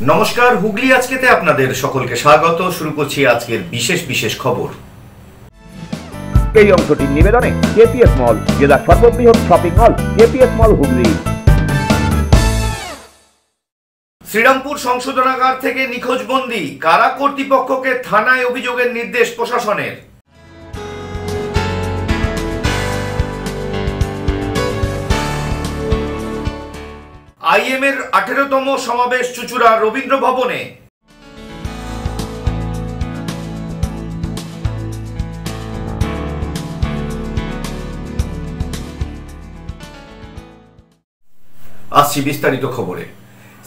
নমস্কার, হুগলি আজকেতে আপনাদের সকলকে স্বাগত। শুরু করছি আজকের বিশেষ বিশেষ খবর। এই অংশটির নিবেদনে কেপিএস মল, জেলার সর্ববৃহৎ শপিং মল কেপিএস মল হুগলি। শ্রীরামপুর সংশোধনাগার থেকে নিখোঁজ বন্দী, কারা কর্তৃপক্ষকে থানায় অভিযোগের নির্দেশ প্রশাসনের। আইএম এর 18তম সমাবেশ চুঁচুড়া রবীন্দ্র ভবনে। আসছি বিস্তারিত খবরে।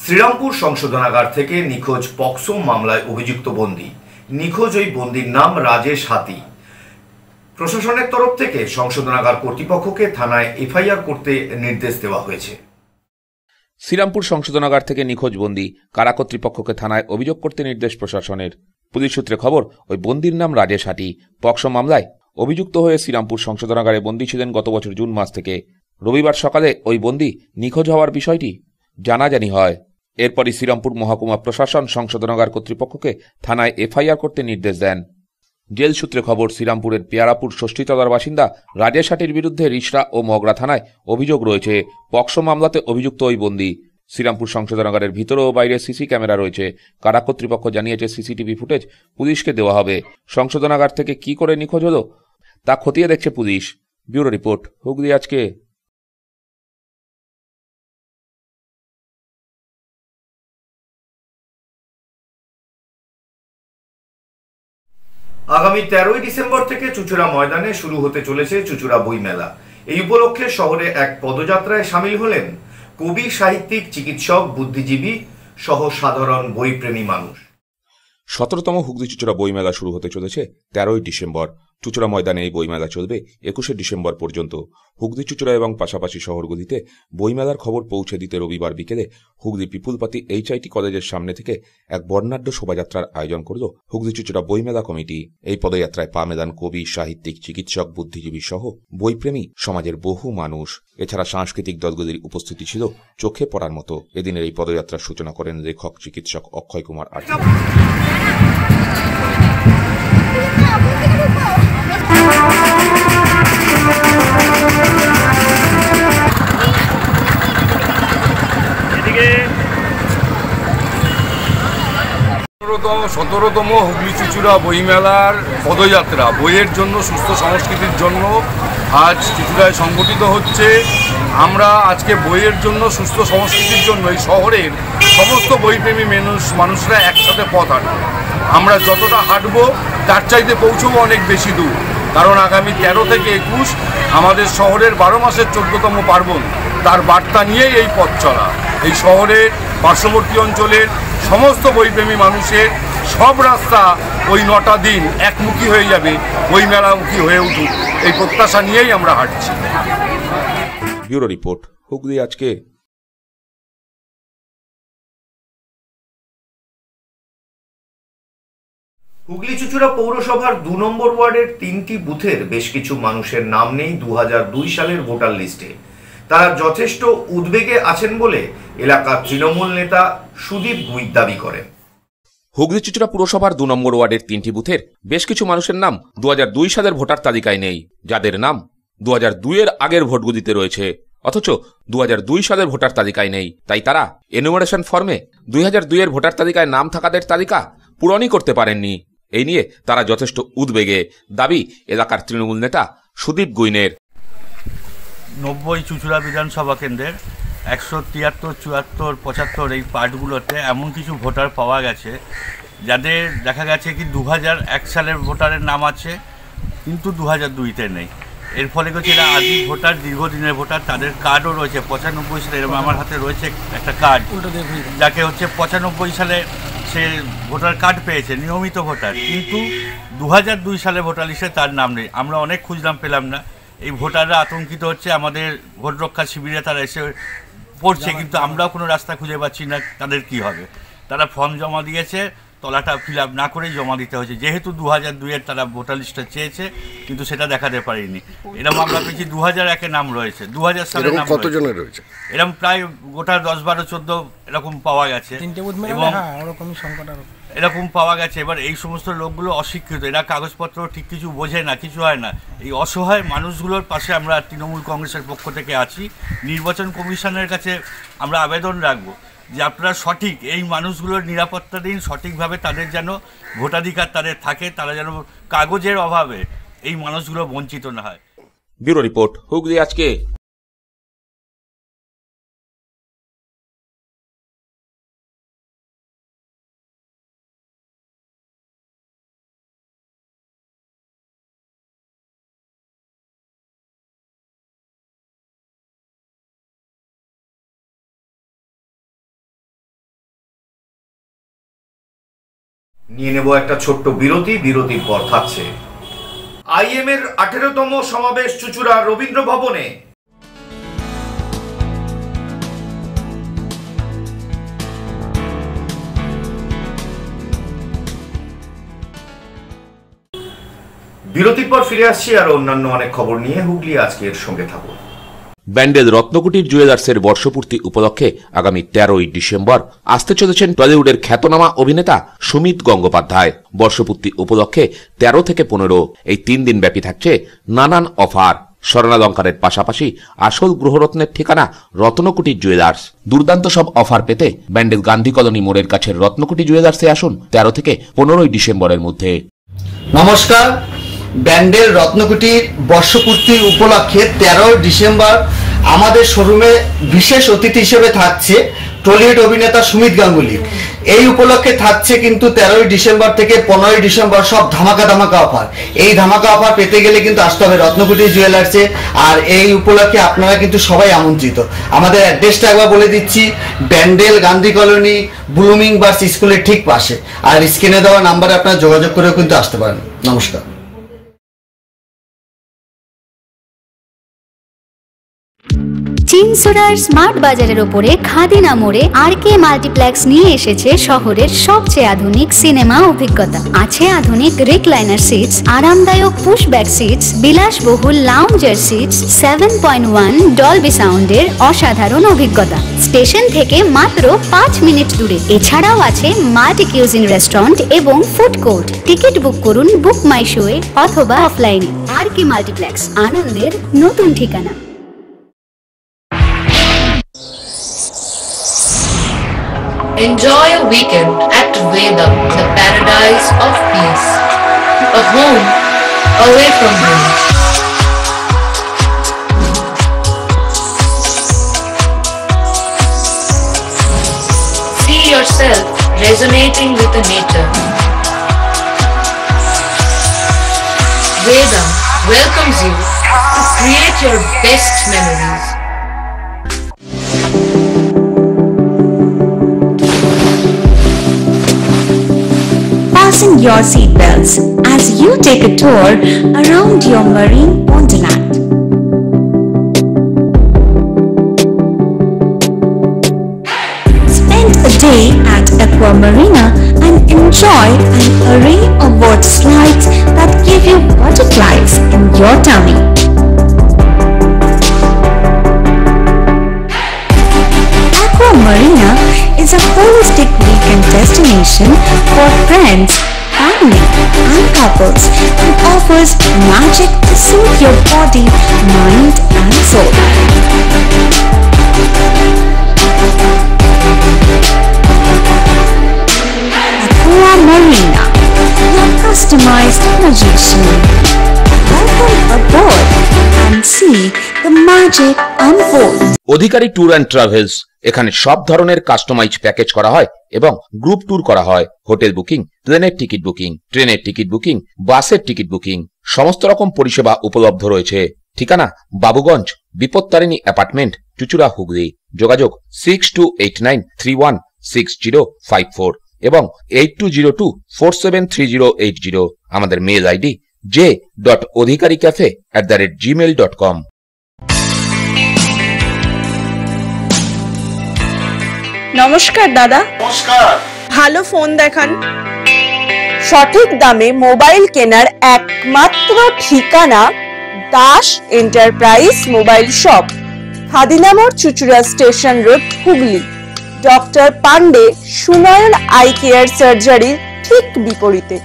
শ্রীরামপুর সংশোধনাগার থেকে নিখোঁজ পক্সো মামলায় অভিযুক্ত বন্দী। নিখোঁজ ওই বন্দীর নাম রাজেশ হাতি। প্রশাসনের তরফ থেকে সংশোধনাগার কর্তৃপক্ষকে থানায় এফআইআর করতে নির্দেশ দেওয়া হয়েছে। শ্রীরামপুর সংশোধনাগার থেকে নিখোঁজ বন্দী, কারা কর্তৃপক্ষকে থানায় অভিযোগ করতে নির্দেশ প্রশাসনের। পুলিশ সূত্রে খবর, ওই বন্দীর নাম রাজেশ হাতি। পক্সো মামলায় অভিযুক্ত হয়ে শ্রীরামপুর সংশোধনাগারে বন্দী ছিলেন গত বছর জুন মাস থেকে। রবিবার সকালে ওই বন্দী নিখোঁজ হওয়ার বিষয়টি জানাজানি হয়। এরপরই শ্রীরামপুর মহকুমা প্রশাসন সংশোধনাগার কর্তৃপক্ষকে থানায় এফআইআর করতে নির্দেশ দেন। জেল সূত্রে খবর, শ্রীরামপুরের পেয়ারাপুর ষষ্ঠীতলার বাসিন্দা রাজেশ হাটির বিরুদ্ধে রিষড়া ও মগরা থানায় অভিযোগ রয়েছে। পক্সো মামলাতে অভিযুক্ত ওই বন্দী। শ্রীরামপুর সংশোধনাগারের ভিতরে ও বাইরে সিসি ক্যামেরা রয়েছে। কারা কর্তৃপক্ষ জানিয়েছে সিসিটিভি ফুটেজ পুলিশকে দেওয়া হবে। সংশোধনাগার থেকে কি করে নিখোঁজ হলো তা খতিয়ে দেখছে পুলিশ। ব্যুরো রিপোর্ট, হুগলি আজকে। আগামী 13ই ডিসেম্বর থেকে চুঁচুড়া ময়দানে শুরু হতে চলেছে চুঁচুড়া বইমেলা। এই উপলক্ষে শহরে এক পদযাত্রায় সামিল হলেন কবি, সাহিত্যিক, চিকিৎসক, বুদ্ধিজীবী সহ সাধারণ বইপ্রেমী মানুষ। 17তম হুগলি চুঁচুড়া বইমেলা শুরু হতে চলেছে 13ই ডিসেম্বর। চুঁচুড়া ময়দানে এই বইমেলা চলবে 21শে ডিসেম্বর পর্যন্ত। হুগলি চুঁচুড়া এবং পাশাপাশি শহরগুলিতে বইমেলার খবর পৌঁছে দিতে রবিবার বিকেলে হুগলি পিপুলপাতি এইচআইটি কলেজের সামনে থেকে এক বর্ণাঢ্য শোভাযাত্রার আয়োজন করল হুগলি চুঁচুড়া বইমেলা কমিটি। এই পদযাত্রায় পা মেলান কবি, সাহিত্যিক, চিকিৎসক, বুদ্ধিজীবী সহ বইপ্রেমী সমাজের বহু মানুষ। এছাড়া সাংস্কৃতিক দলগুলির উপস্থিতি ছিল চোখে পড়ার মতো। এদিনের এই পদযাত্রার সূচনা করেন লেখক, চিকিৎসক অক্ষয় কুমার আচার্য। সতেরোতম হুগলি চুঁচুড়া বইমেলার পদযাত্রা বইয়ের জন্য, সুস্থ সংস্কৃতির জন্য আজ চুঁচুড়ায় সংগঠিত হচ্ছে। আমরা আজকে বইয়ের জন্য, সুস্থ সংস্কৃতির জন্য এই শহরের সমস্ত বইপ্রেমী মানুষরা একসাথে পথ হাঁটবো। আমরা যতটা হাঁটবো তার চাইতে পৌঁছবো অনেক বেশি দূর। কারণ আগামী 13 থেকে 21 আমাদের শহরের 12 মাসের 14তম পার্বণ, তার বার্তা নিয়েই এই পথ চলা। এই শহরের পার্শ্ববর্তী অঞ্চলের সমস্ত বইপ্রেমী মানুষের সব রাস্তা ওই 9টা দিন একমুখী হয়ে যাবে, বইমেলামুখী হয়ে উঠুক, এই প্রত্যাশা নিয়েই আমরা হাঁটছি। ব্যুরো রিপোর্ট, হুগলি আজকে। হুগলি চুঁচুড়া পৌরসভার 2 নম্বর ওয়ার্ডের 3টি বুথের বেশ কিছু মানুষের নাম নেই 2002 সালের ভোটার লিস্টে। তারা যথেষ্ট উদ্বেগে আছেন বলে এলাকার তৃণমূল নেতা সুদীপ গুই দাবি করেন। হুগলি চুঁচুড়া পুরসভার 2 নম্বর ওয়ার্ডের 3টি বুথের বেশ কিছু মানুষের নাম 2002 সালের ভোটার তালিকায় নেই, যাদের নাম 2002 এর আগের ভোটগুলিতে রয়েছে, অথচ 2002 সালের ভোটার তালিকায় নেই। তাই তারা এনুমারেশন ফর্মে 2002 এর ভোটার তালিকায় নাম থাকাদের তালিকা পূরণই করতে পারেননি। এই নিয়ে তারা যথেষ্ট উদ্বেগে, দাবি এলাকার তৃণমূল নেতা সুদীপ গুইনের। 90 চুঁচুড়া বিধানসভা কেন্দ্রের 173, 74, 75 এই পার্টগুলোতে এমন কিছু ভোটার পাওয়া গেছে যাদের দেখা গেছে কি 2001 সালের ভোটারের নাম আছে, কিন্তু 2002-তে নেই। এর ফলে হচ্ছে এরা আদি ভোটার, দীর্ঘদিনের ভোটার, তাদের কার্ডও রয়েছে 95 সালে। এরকম আমার হাতে রয়েছে একটা কার্ড, যাকে হচ্ছে 95 সালে সে ভোটার কার্ড পেয়েছে, নিয়মিত ভোটার, কিন্তু 2002 সালে ভোটার লিস্টে তার নাম নেই। আমরা অনেক খুঁজলাম, পেলাম না। এই ভোটাররা আতঙ্কিত হচ্ছে, আমাদের ভোট রক্ষা শিবিরে তারা এসে পড়ছে, কিন্তু আমরাও কোনো রাস্তা খুঁজে পাচ্ছি না তাদের কি হবে। তারা ফর্ম জমা দিয়েছে, তলাটা ফিল আপ না করেই জমা দিতে হয়েছে, যেহেতু 2002-এর তারা ভোটার লিস্টটা চেয়েছে কিন্তু সেটা দেখাতে পারিনি। এরকম আমরা পেয়েছি 2001-এ নাম রয়েছে, 2000 সালে নাম কতজনের রয়েছে, এরকম প্রায় গোটা 10, 12, 14 এরকম পাওয়া গেছে, এবং এরকম পাওয়া গেছে। এবার এই সমস্ত লোকগুলো অশিক্ষিত, এরা কাগজপত্র ঠিক কিছু বোঝে না, কিছু হয় না। এই অসহায় মানুষগুলোর পাশে আমরা তৃণমূল কংগ্রেসের পক্ষ থেকে আছি। নির্বাচন কমিশনের কাছে আমরা আবেদন রাখবো যে আপনারা সঠিক এই মানুষগুলোর নিরাপত্তা দিন, সঠিকভাবে তাদের যেন ভোটাধিকার তাদের থাকে, তারা যেন কাগজের অভাবে এই মানুষগুলো বঞ্চিত না হয়। ব্যুরো রিপোর্ট, হুগলি আজকে। নিয়ে নেব একটা ছোট্ট বিরতি, বিরতির পর থাকছে আইএম এর 18তম সমাবেশ চুঁচুড়া রবীন্দ্র ভবনে। বিরতির পর ফিরে আসছি আর অন্যান্য অনেক খবর নিয়ে। হুগলি আজকের সঙ্গে থাকুন। ব্যান্ডেল রত্নকুটির জুয়েলার্সের বর্ষপূর্তি উপলক্ষে আগামী 13ই ডিসেম্বর আসতে চলেছেন টলিউডের খ্যাতনামা অভিনেতা সুমিত গঙ্গোপাধ্যায়। বর্ষপূর্তি উপলক্ষে 13 থেকে 15 এই 3 দিন ব্যাপী থাকছে নানান অফার। স্বর্ণালঙ্কারের পাশাপাশি আসল গ্রহরত্নের ঠিকানা রত্নকুটির জুয়েলার্স। দুর্দান্ত সব অফার পেতে ব্যান্ডেল গান্ধী কলোনি মোড়ের কাছের রত্নকুটি জুয়েলার্সে আসুন 13 থেকে 15 ডিসেম্বরের মধ্যে। নমস্কার, ব্যান্ডেল রত্নকুটির বর্ষপূর্তি উপলক্ষে 13 ডিসেম্বর আমাদের শোরুমে বিশেষ অতিথি হিসেবে থাকছে টলিউড অভিনেতা সুমিত গাঙ্গুলি। এই উপলক্ষে থাকছে কিন্তু 13 ডিসেম্বর থেকে 15 ডিসেম্বর সব ধামাকা অফার। এই ধামাকা অফার পেতে গেলে কিন্তু আসতে হবে রত্নকুটি জুয়েলার্সে। আর এই উপলক্ষে আপনারা কিন্তু সবাই আমন্ত্রিত। আমাদের অ্যাড্রেসটা একবার বলে দিচ্ছি, Bandel Gandhi colony blooming buds স্কুলের ঠিক পাশে। আর স্ক্রিনে দেওয়া নাম্বারে আপনারা যোগাযোগ করেও কিন্তু আসতে পারেন। নমস্কার। চিনসুরার স্মার্ট বাজারের ওপরে খাদিনা মোড়ে আরকে মাল্টিপ্লেক্স নিয়ে এসেছে শহরের সবচেয়ে আধুনিক সিনেমা অভিজ্ঞতা। আছে আধুনিক রিক্লাইনার সিটস, আরামদায়ক পুশব্যাক সিটস, বিলাসবহুল লাউঞ্জার সিটস, 7.1 ডলবি সাউন্ডের অসাধারণ অভিজ্ঞতা। স্টেশন থেকে মাত্র 5 মিনিট দূরে। এছাড়াও আছে মাল্টি কিউজিন রেস্টুরেন্ট এবং ফুড কোর্ট। টিকিট বুক করুন বুক মাই শোয়ে অথবা অফলাইনে। আরকে মাল্টিপ্লেক্স, আনন্দের নতুন ঠিকানা। Enjoy a weekend at Vedam, the paradise of peace. A home away from home. See yourself resonating with the nature. Vedam welcomes you to create your best memories. Fasten your seatbelts as you take a tour around your marine wonderland. Spend a day at Aqua Marina and enjoy an array of water slides that give you butterflies in your tummy. Aqua Marina is a holistic weekend destination for friends, family and couples and offers magic to soothe your body, mind and soul. Aqua Marina, your customized magician. Welcome aboard and see the magic unfold. Adhikari tour and travels, এখানে সব ধরনের customise package করা হয় এবং group tour করা হয়। Hotel booking, প্লেনের ticket booking, ট্রেনের টিকিট বুকিং, বাসের টিকিট বুকিং, সমস্ত রকম পরিষেবা উপলব্ধ রয়েছে। ঠিকানা বাবুগঞ্জ, বিপত্তারিণী অ্যাপার্টমেন্ট, চুঁচুড়া, হুগলি। যোগাযোগ 6289316054 এবং 8202473080। আমাদের মেল আইডি j.odhikaricafe@gmail.com। নমস্কার দাদা। নমস্কার। ভালো ফোন দেখান। সঠিক দামে মোবাইল কেনার একমাত্র ঠিকানা Das enterprise mobile shop, Khadina মোড়, Chuchura station road, Hooghly. Doctor Pandey Sunayan eye care সার্জারির ঠিক বিপরীতে।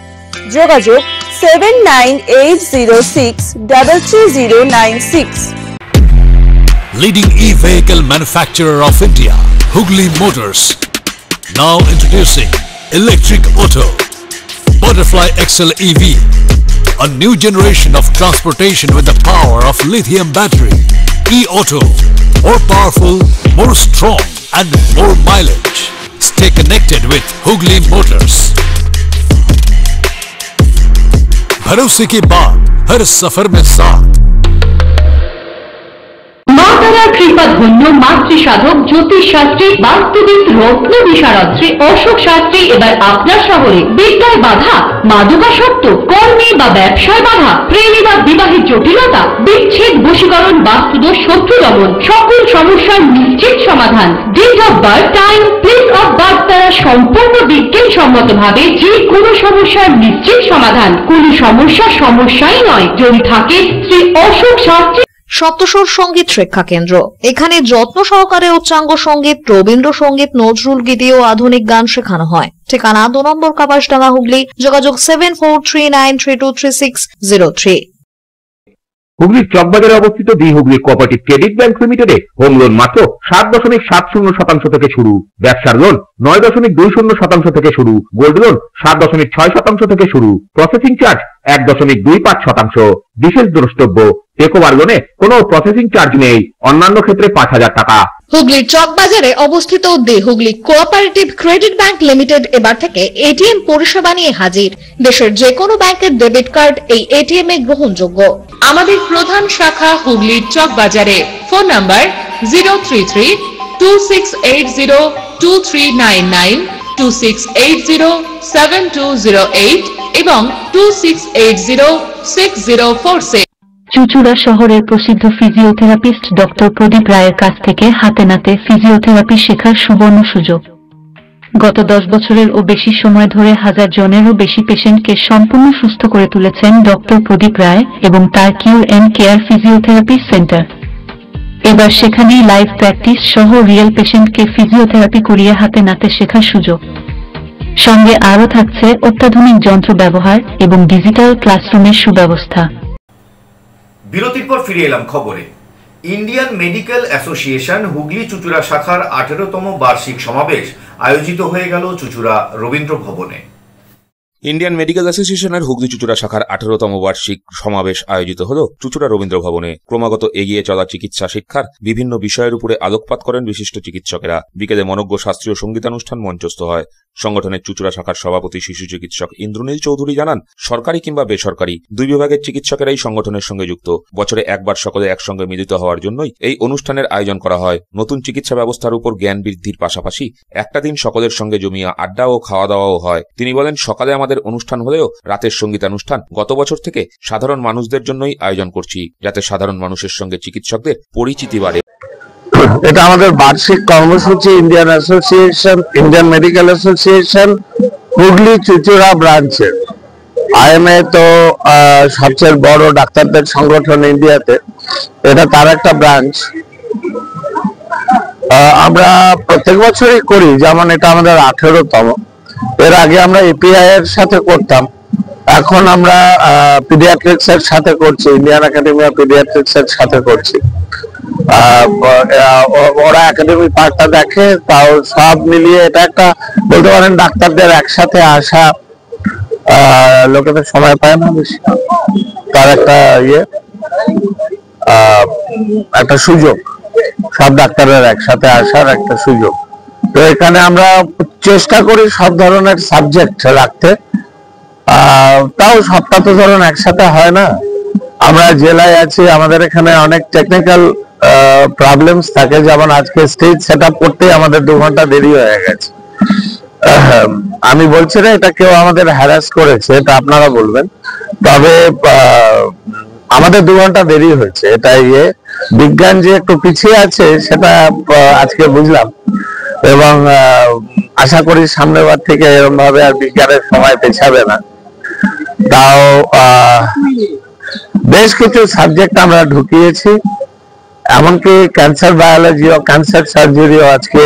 যোগাযোগ 7980633096। Leading e-vehicle manufacturer of India, Hugli Motors. Now introducing Electric Auto, Butterfly XL EV, a new generation of transportation with the power of lithium battery. E-Auto, more powerful, more strong and more mileage. Stay connected with Hugli Motors. भरोसे के बाद हर सफर में साथ। মাতারা কৃপা ধন্য মাতৃ সাধক জ্যোতিষ শাস্ত্রী বাস্তুবিদ রত্ন বিশারদ শ্রী অশোক শাস্ত্রী এবার আপনার শহরে। বিদ্যায় বাধা, মাদকাসক্ত, কর্মে বা ব্যবসায় বাধা, প্রেমে বা বিবাহের জটিলতা, বিচ্ছেদ, বশীকরণ, বাস্তুদোষ, শত্রু দমন, সকল সমস্যার নিশ্চিত সমাধান। Date of birth, time, place of birth দ্বারা সম্পূর্ণ বিজ্ঞানসম্মত ভাবে যে কোনো সমস্যার নিশ্চিত সমাধান। কোন সমস্যাই নয় যদি থাকে শ্রী অশোক শাস্ত্রী। সপ্তস্বর সঙ্গীত শিক্ষা কেন্দ্র। এখানে যত্ন সহকারে উচ্চাঙ্গ সঙ্গীত, রবীন্দ্রসঙ্গীত, নজরুল গীতি ও আধুনিক গান শেখানো হয়। ঠিকানা 2 নম্বর কাপাসডাঙ্গা, হুগলি। যোগাযোগ 7439323603। হুগলির চকবাজারে অবস্থিত the Hooghly cooperative credit bank লিমিটেডে হোম লোন মাত্র 7.70% থেকে শুরু, ব্যবসার লোন 9.20% থেকে শুরু, গোল্ড লোন 7.6% থেকে শুরু, প্রসেসিং চার্জ 1.25%। বিশেষ দ্রষ্টব্য, টেকওভার লোনে কোনো প্রসেসিং চার্জ নেই, অন্যান্য ক্ষেত্রে 5,000 টাকা। হুগলির চকবাজারে অবস্থিত the Hooghly cooperative credit bank limited এবার থেকে এটিএম পরিষেবা নিয়ে হাজির। দেশের যে কোনো ব্যাংকের ডেবিট কার্ড এই এটিএম এ গ্রহণযোগ্য। আমাদের প্রধান শাখা হুগলির চকবাজারে। ফোন নাম্বার 033-2680-2399, 2680-7208 এবং 2680-6046। চুচুড়া শহরের প্রসিদ্ধ ফিজিওথেরাপিস্ট ডক্টর প্রদীপ রায়ের কাছ থেকে হাতে নাতে ফিজিওথেরাপি শেখার সুবর্ণ সুযোগ। গত 10 বছরের ও বেশি সময় ধরে 1000 জনেরও বেশি পেশেন্টকে সম্পূর্ণ সুস্থ করে তুলেছেন ডক্টর প্রদীপ রায় এবং তার কিউর এন্ড কেয়ার ফিজিওথেরাপি সেন্টার। এবার সেখানেই লাইভ প্র্যাকটিস সহ রিয়েল পেশেন্টকে ফিজিওথেরাপি করিয়ে হাতে নাতে শেখার সুযোগ। সঙ্গে আরও থাকছে অত্যাধুনিক যন্ত্র ব্যবহার এবং ডিজিটাল ক্লাসরুমের সুব্যবস্থা। বিরতির পর ফিরে এলাম খবরে। Indian medical association Hooghly Chuchura শাখার 18তম বার্ষিক সমাবেশ আয়োজিত হয়ে গেল চুচুড়া রবীন্দ্র ভবনে। ইন্ডিয়ান মেডিকেল অ্যাসোসিয়েশনের হুগলি চুচুড়া শাখার 18তম বার্ষিক সমাবেশ আয়োজিত হল চুচুড়া রবীন্দ্র ভবনে। ক্রমাগত এগিয়ে চলা চিকিৎসা শিক্ষার বিভিন্ন বিষয়ের উপরে আলোকপাত করেন বিশিষ্ট চিকিৎসকেরা। বিকেলে মনোজ্ঞ শাস্ত্রীয় সঙ্গীতানুষ্ঠান মঞ্চস্থ হয়। সংগঠনের চুচুড়া শাখার সভাপতি শিশু চিকিৎসক ইন্দ্রনীল চৌধুরী জানান, সরকারি কিংবা বেসরকারি দুই বিভাগের চিকিৎসকেরাই সংগঠনের সঙ্গে যুক্ত। বছরে একবার সকলে একসঙ্গে মিলিত হওয়ার জন্যই এই অনুষ্ঠানের আয়োজন করা হয়। নতুন চিকিৎসা ব্যবস্থার উপর জ্ঞান বৃদ্ধির পাশাপাশি একটা দিন সকলের সঙ্গে জমিয়া আড্ডা ও খাওয়া দাওয়াও হয়। তিনি বলেন, সকালে আমাদের অনুষ্ঠান হলেও রাতের সঙ্গীতানুষ্ঠান গত বছর থেকে সাধারণ মানুষদের জন্যই আয়োজন করছি, যাতে সাধারণ মানুষের সঙ্গে চিকিৎসকদের পরিচিতি বাড়ে। এটা আমাদের বার্ষিক কর্মসূচি। Indian medical association Hooghly Chuchura ব্রাঞ্চের। আইএমএ তো সবচেয়ে বড় ডাক্তারদের সংগঠন ইন্ডিয়াতে, এটা তার একটা ব্রাঞ্চ। আমরা প্রত্যেক বছরই করি, যেমন এটা আমাদের 18তম। এর আগে আমরা এপিআই এর সাথে করতাম, এখন আমরা পিডিয়াট্রিক্স এর সাথে করছি, ইন্ডিয়ান একাডেমি অফ পিডিয়াট্রিক্স এর সাথে করছি। ওরা একাডেমি পার্টটা দেখে, তাও সব মিলিয়ে এটা একটা বলতে পারেন ডাক্তারদের একসাথে আসা, লোকেদের সময় পায় না বেশি, তার একটা একটা সুযোগ, সব ডাক্তারের একসাথে আসার একটা সুযোগ। তো এখানে আমরা চেষ্টা করি সব ধরনের সাবজেক্ট রাখতে, তাও সবটা তো ধরুন একসাথে হয় না। আমরা জেলায় আছি, আমাদের এখানে অনেক টেকনিক্যাল প্রবলেমস থাকে, যেমন আজকে স্টেজ সেট আপ করতেই আমাদের 2 ঘন্টা দেরি হয়ে গেছে। আমি বলছি না এটা কেউ আমাদের হ্যারাস করেছে, এটা আপনারা বলবেন, তবে আমাদের 2 ঘন্টা দেরি হয়েছে। এটা বিজ্ঞান যে একটু পিছিয়ে আছে সেটা আজকে বুঝলাম, এবং আশা করি সামনের বার থেকে এরকম ভাবে আর বিজ্ঞানের সময় পেছাবে না। তাও বেশ কিছু সাবজেক্ট আমরা ঢুকিয়েছি, এমনকি ক্যান্সার বায়োলজি ও ক্যান্সার সার্জারিও আজকে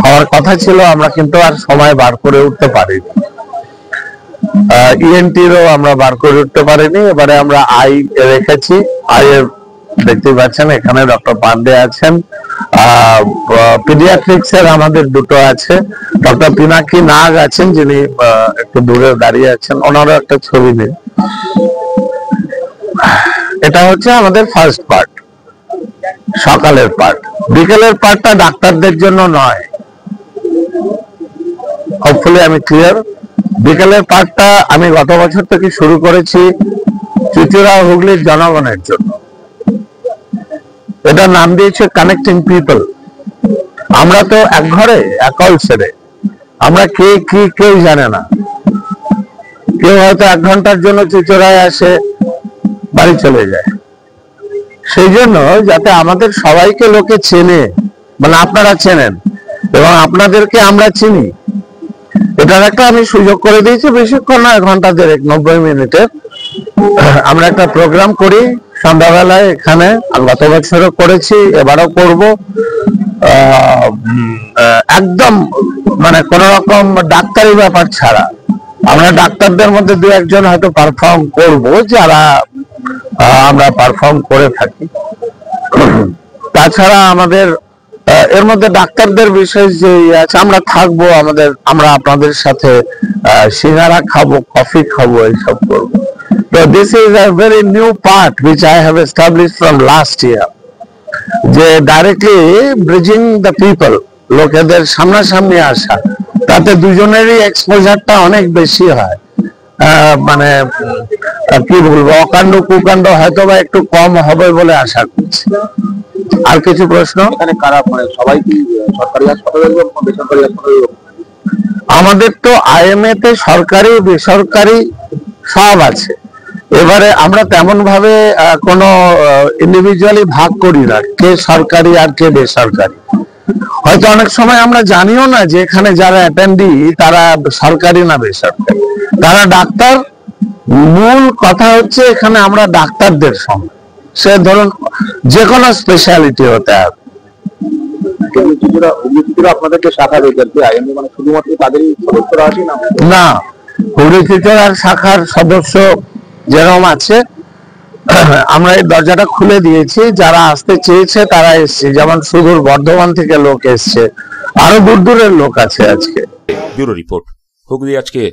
হওয়ার কথা ছিল, আমরা কিন্তু আর সময় বার করে উঠতে পারিনি। ইএনটিরও আমরা বার করে উঠতে পারিনি। এবারে আমরা আই রেখেছি। আই এর দেখতে পাচ্ছেন এখানে ডক্টর পান্ডে আছেন, পিডিয়াট্রিক্স এর আমাদের দুটো আছে, ডক্টর পিনাকি নাগ আছেন যিনি একটু দূরে দাঁড়িয়ে আছেন, ওনারও একটা ছবি নেই। এটা হচ্ছে আমাদের ফার্স্ট পার্ট, সকালের পার্ট। বিকেলের পার্টটা ডাক্তারদের জন্য নয়, হোপফুলি আমি ক্লিয়ার। বিকেলের পার্টটা আমি গত বছর থেকে শুরু করেছি চুঁচুড়া হুগলির জনগণের জন্য। এটা নাম দিয়েছে কানেক্টিং পিপল। আমরা তো এক ঘরে একল ছেড়ে, আমরা কে কি কেউ জানে না। কেউ হয়তো 1 ঘন্টার জন্য চুঁচুড়ায় আসে, বাড়ি চলে যায়। সেই জন্য যাতে আমাদের সবাইকে লোকে চেনে, মানে আপনারা চেনেন এবং আপনাদেরকে আমরা চিনি, এটার একটা আমি সুযোগ করে দিয়েছি। বেশিক্ষণ না, 1 ঘন্টা 90 মিনিটের আমরা একটা প্রোগ্রাম করি সন্ধ্যাবেলায় এখানে। গত বছরও করেছি, এবারও করব। একদম মানে কোন রকম ডাক্তারি ব্যাপার ছাড়া। আমরা ডাক্তারদের মধ্যে 2-1 হয়তো পারফর্ম করব, যারা আমরা পারফর্ম করে থাকি। তাছাড়া আমাদের এর মধ্যে ডাক্তারদের বিশেষ যে আছে, আমরা থাকবো, আমরা আপনাদের সাথে সিঙ্গারা খাবো, কফি খাবো, এইসব করবো। তো this is a very new part which I have established from last year, যে ডাইরেক্টলি ব্রিজিং দ্য পিপল, লোকেদের সামনাসামনি আসা, তাতে দুজনেরই এক্সপোজারটা অনেক বেশি হয়। মানে কি বলবো, অকাণ্ড কুকাণ্ড হয়তো বা একটু কম হবে বলে আশা করছি। আর কিছু প্রশ্ন? এখানে কারা, মানে সবাই কি সরকারি হাসপাতালে, বেসরকারি হাসপাতালে? আমাদের তো আইএমএ তে সরকারি বেসরকারি সব আছে। এবারে আমরা তেমন ভাবে কোনো ইন্ডিভিজুয়ালি ভাগ করি না, কে সরকারি আর কে বেসরকারি। হয়তো অনেক সময় আমরা জানিও না যে এখানে যারা অ্যাটেন্ডি তারা সরকারি না বেসরকারি, তারা ডাক্তার। মূল কথা হচ্ছে এখানে আমরা ডাক্তারদের সঙ্গে, সে ধরুন যে কোনো স্পেশালিটি হতে হবে। আপনাদেরকে শাখা রয়েছে আইএমএ, মানে শুধুমাত্র তাদেরই সদস্যরা আছে না? হুগলি চুঁচুড়ার শাখার সদস্য যেরকম আছে, আমরা এই দরজাটা খুলে দিয়েছি। যারা আসতে চেয়েছে তারা এসছে, যেমন সুদূর বর্ধমান থেকে লোক এসছে, আরো দূর দূরের লোক আছে আজকে। ব্যুরো রিপোর্ট, হুগলি আজকে।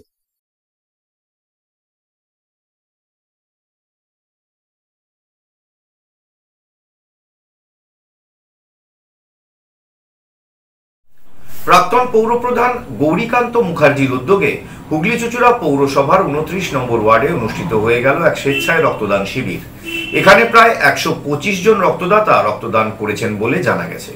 প্রাক্তন পৌরপ্রধান গৌরীকান্ত মুখার্জির উদ্যোগে হুগলি চুঁচুড়া পৌরসভার 29 নম্বর ওয়ার্ডে অনুষ্ঠিত হয়ে গেল এক স্বেচ্ছায় রক্তদান শিবির। এখানে প্রায় 125 জন রক্তদাতা রক্তদান করেছেন বলে জানা গেছে।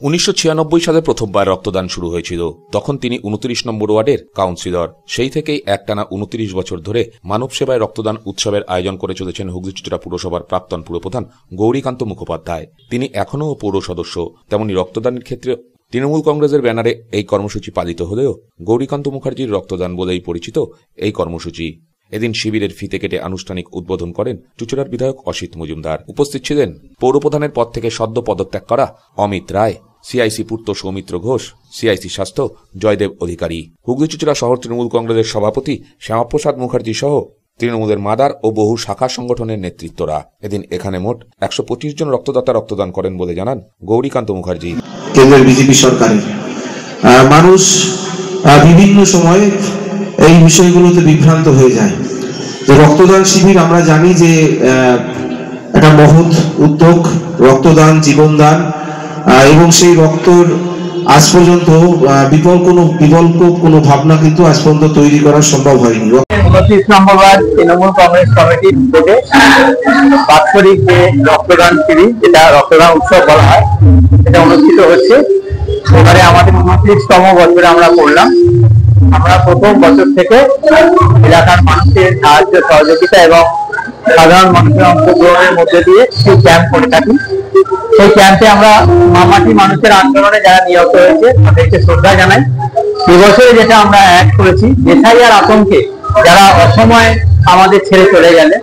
1996 সালে প্রথমবার রক্তদান শুরু হয়েছিল। তখন তিনি 29 নম্বর ওয়ার্ডের কাউন্সিলর। সেই থেকেই একটানা 29 বছর ধরে মানব সেবায় রক্তদান উৎসবের আয়োজন করে চলেছেন হুগলি চুঁচুড়া পুরসভার প্রাক্তন পুরপ্রধান গৌরীকান্ত মুখোপাধ্যায়। তিনি এখনও পৌর সদস্য। তেমনি রক্তদানের ক্ষেত্রে তৃণমূল কংগ্রেসের ব্যানারে এই কর্মসূচি পালিত হলেও গৌরীকান্ত মুখার্জির রক্তদান বলেই পরিচিত এই কর্মসূচি। এদিন শিবিরের ফিতে কেটে আনুষ্ঠানিক উদ্বোধন করেন চুঁচুড়ার বিধায়ক অসিত মজুমদার। উপস্থিত ছিলেন পৌরপ্রধানের পদ থেকে সদ্য পদত্যাগ করা অমিত রায়, সিআইসি পূর্ত সৌমিত্র ঘোষ, সিআইসি স্বাস্থ্য জয়দেব অধিকারী, হুগলি চুঁচুড়া শহর তৃণমূল কংগ্রেসের সভাপতি শ্যামাপ্রসাদ মুখার্জি সহ তৃণমূলের মাদার ও বহু শাখা সংগঠনের নেতৃত্বরা। এদিন এখানে মোট 125 জন রক্তদাতা রক্তদান করেন বলে জানান গৌরীকান্ত মুখার্জি। কেন্দ্রের বিজেপি সরকারের মানুষ বিভিন্ন সময়ে এই বিষয়গুলোতে বিভ্রান্ত হয়ে যায়। যে রক্তদান শিবির, আমরা জানি যে একটা মহৎ উদ্যোগ, রক্তদান জীবনদান, এবং সেই রক্তর আজ পর্যন্ত বিকল্প কোনো ভাবনা কিন্তু আজ পর্যন্ত তৈরি করা সম্ভব হয়নি। 29 নম্বর ওয়ার্ড তৃণমূল কংগ্রেস কমিটির উদ্যোগে বাৎসরিক যে রক্তদান শিবির, যেটা রক্তদান উৎসব বলা হয়, এটা অনুষ্ঠিত হচ্ছে। এবারে আমাদের 29তম বছরে আমরা করলাম। আমরা প্রথম বছর থেকে এলাকার মানুষের সাহায্য সহযোগিতা এবং সাধারণ মানুষের অংশগ্রহণের মধ্যে দিয়ে সেই ক্যাম্প করে থাকি। সেই ক্যাম্পে আমরা মামাটি মানুষের আন্দোলনে যারা নিহত হয়েছে তাদেরকে শ্রদ্ধা জানাই। এবছরে যেটা আমরা অ্যাড করেছি, এসআইআর আতঙ্কে যারা অসময়ে আমাদের ছেড়ে চলে গেলে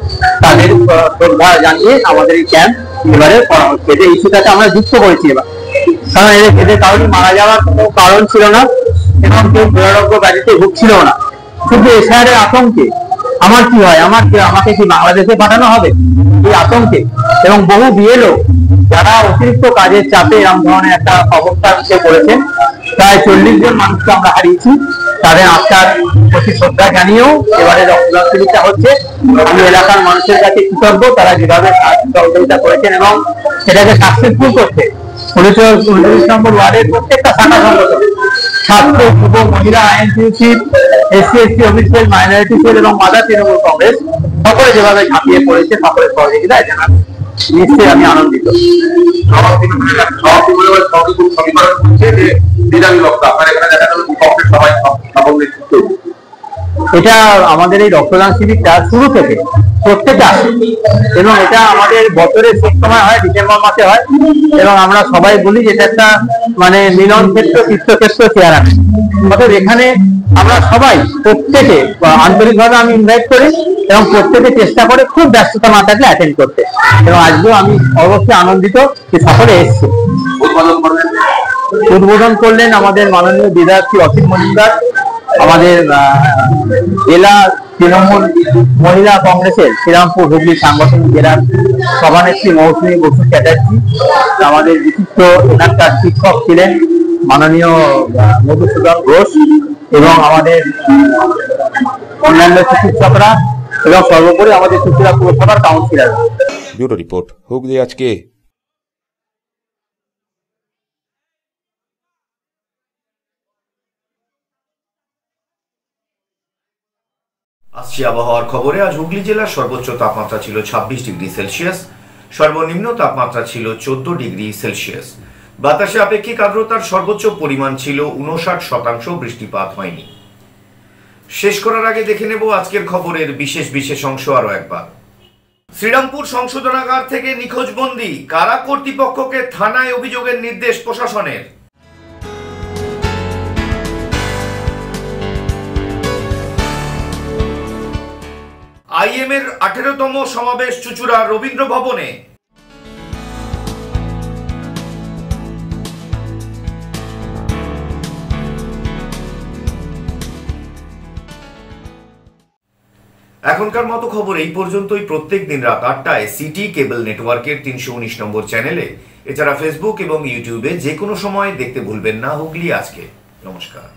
তাদের শ্রদ্ধা জানিয়ে আমাদের এই ক্যাম্প এবারে করা হচ্ছে। যে ইস্যুটাকে আমরা যুক্ত করেছি এবার, কারণ এদের কারোরই মারা যাওয়ার কোনো কারণ ছিল না এবং কেউ দুরারোগ্য ব্যাধিতে ভুগছিল না। শুধু এসআইআর এর আতঙ্কে আমার কি হয়, আমাকে কি বাংলাদেশে পাঠানো হবে এই আতঙ্কে, এবং বহু বিএলও যারা অতিরিক্ত কাজের চাপে এরকম ধরনের একটা অবস্থার মুখে পড়েছেন, প্রায় 40 জন মানুষকে আমরা হারিয়েছি। তাদের আত্মার প্রতি শ্রদ্ধা জানিয়েও এবারে রক্তদান শিবিরটা হচ্ছে। আমি এলাকার মানুষের কাছে কৃতজ্ঞ, তারা যেভাবে সহযোগিতা করেছেন এবং সেটাকে সাকসেসফুল করতে 19 নম্বর ওয়ার্ডের প্রত্যেকটা শাখা সংগঠন, ছাত্র, যুব, মহিলা, আইএনটিইউসি, এসসি/এসটি অফিসিয়াল, মাইনরিটি সেল এবং মাদার তৃণমূল কংগ্রেস সকলে যেভাবে ঝাঁপিয়ে পড়েছে সকলের সহযোগিতায় জানান নিশ্চয়ই আমি আনন্দিত। এটা আমাদের এই রক্তদান শিবিরটা শুরু থেকে প্রত্যেকে আসে এবং এটা আমাদের বছরের শেষ সময় হয়, ডিসেম্বর মাসে হয় এবং আমরা সবাই বলি যে এটা একটা মানে মিলন ক্ষেত্র, তীর্থক্ষেত্র, চেহারা। অর্থাৎ এখানে আমরা সবাই প্রত্যেকে আন্তরিকভাবে আমি ইনভাইট করি এবং প্রত্যেকে চেষ্টা করে খুব ব্যস্ততা না থাকলে অ্যাটেন্ড করতে, এবং আজকেও আমি অবশ্যই আনন্দিত যে সকলে এসছে। উদ্বোধন করলেন আমাদের মাননীয় বিধায়ক শ্রী অসিত মজুমদার, আমাদের জেলা তৃণমূল মহিলা কংগ্রেসের শ্রীরামপুর হুগলি সাংগঠনিক জেলার সভানেত্রী মৌসুমী বসু চ্যাটার্জি, আমাদের বিশিষ্ট এখানকার শিক্ষক ছিলেন মাননীয় মধুসূদন ঘোষ এবং আমাদের অন্যান্য চিকিৎসকরা এবং সর্বোপরি আমাদের চুঁচুড়া পুরসভার কাউন্সিলর। ব্যুরো রিপোর্ট, হুগলি আজকে। আসছি আবহাওয়ার খবরে। আজ হুগলি জেলার সর্বোচ্চ তাপমাত্রা ছিল 26 ডিগ্রি সেলসিয়াস, সর্বনিম্ন তাপমাত্রা ছিল 14 ডিগ্রি সেলসিয়াস। বাতাসে আপেক্ষিক আর্দ্রতার সর্বোচ্চ পরিমাণ ছিল 59%, বৃষ্টিপাত হয়নি। শেষ করার আগে দেখে নেব আজকের খবরের বিশেষ অংশ আরো একবার। শ্রীরামপুর সংশোধনাগার থেকে নিখোঁজ বন্দী, কারা কর্তৃপক্ষকে থানায় অভিযোগের নির্দেশ প্রশাসনের। আইএম এর 18তম সমাবেশ চুঁচুড়া রবীন্দ্র ভবনে। এখনকার মতো খবর এই পর্যন্তই। প্রত্যেক দিন রাত 8টায় সিটি কেবল নেটওয়ার্কের 319 নম্বর চ্যানেলে, এছাড়া ফেসবুক এবং ইউটিউবে যে কোনো সময় দেখতে ভুলবেন না হুগলি আজকে। নমস্কার।